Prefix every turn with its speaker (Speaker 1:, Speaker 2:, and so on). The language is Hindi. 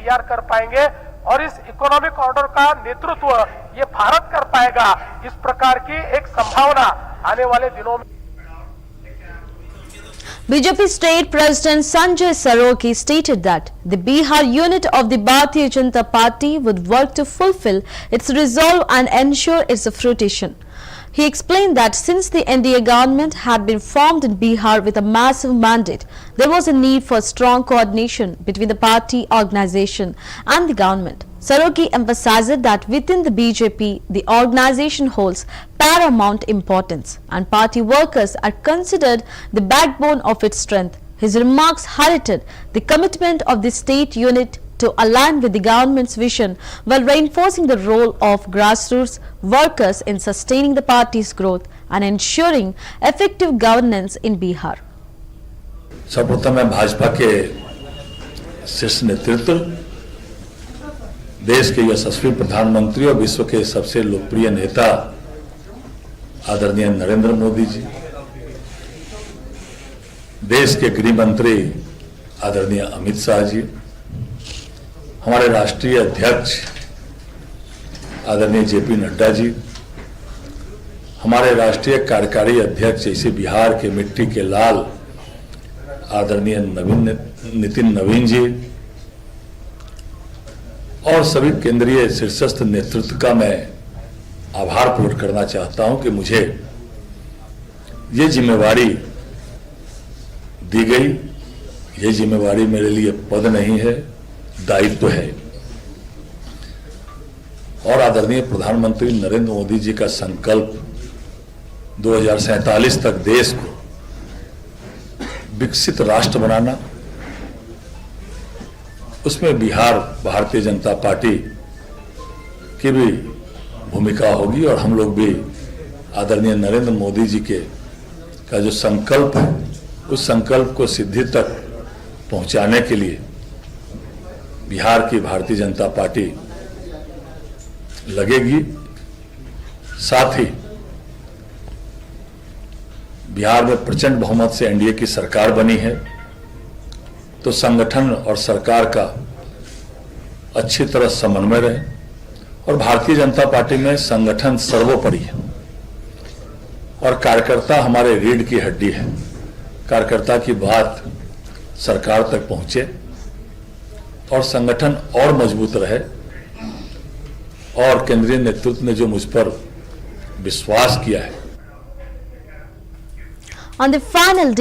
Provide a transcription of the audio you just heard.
Speaker 1: तैयार कर पाएंगे और इस इकोनॉमिक ऑर्डर का नेतृत्व ये भारत कर पाएगा, इस प्रकार की एक संभावना आने वाले दिनों में।
Speaker 2: BJP State President Sanjay Sarogi stated that the Bihar unit of the Bharatiya Janata Party would work to fulfill its resolve and ensure its fruition. He explained that since the NDA government had been formed in Bihar with a massive mandate, there was a need for strong coordination between the party organization and the government. Sarogi emphasized that within the BJP, the organization holds paramount importance and party workers are considered the backbone of its strength. His remarks highlighted the commitment of the state unit to align with the government's vision while reinforcing the role of grassroots workers in sustaining the party's growth and ensuring effective governance in Bihar.
Speaker 3: सर्वप्रथम मैं भाजपा के शीर्ष नेतृत्व, देश के यशस्वी प्रधानमंत्री और विश्व के सबसे लोकप्रिय नेता आदरणीय नरेंद्र मोदी जी, देश के गृह मंत्री आदरणीय अमित शाह जी, हमारे राष्ट्रीय अध्यक्ष आदरणीय जेपी नड्डा जी, हमारे राष्ट्रीय कार्यकारी अध्यक्ष जैसे बिहार के मिट्टी के लाल आदरणीय नितिन नवीन जी और सभी केंद्रीय शीर्षस्थ नेतृत्व का मैं आभार प्रकट करना चाहता हूं कि मुझे ये जिम्मेवारी दी गई। ये जिम्मेवारी मेरे लिए पद नहीं है, दायित्व है और आदरणीय प्रधानमंत्री नरेंद्र मोदी जी का संकल्प 2047 तक देश को विकसित राष्ट्र बनाना, उसमें बिहार भारतीय जनता पार्टी की भी भूमिका होगी और हम लोग भी आदरणीय नरेंद्र मोदी जी का जो संकल्प है उस संकल्प को सिद्धि तक पहुंचाने के लिए बिहार की भारतीय जनता पार्टी लगेगी। साथ ही बिहार में प्रचंड बहुमत से एनडीए की सरकार बनी है तो संगठन और सरकार का अच्छी तरह समन्वय रहे और भारतीय जनता पार्टी में संगठन सर्वोपरि है और कार्यकर्ता हमारे रीढ़ की हड्डी है। कार्यकर्ता की बात सरकार तक पहुंचे और संगठन और मजबूत रहे और केंद्रीय नेतृत्व ने जो मुझ पर विश्वास किया है।
Speaker 2: On the final day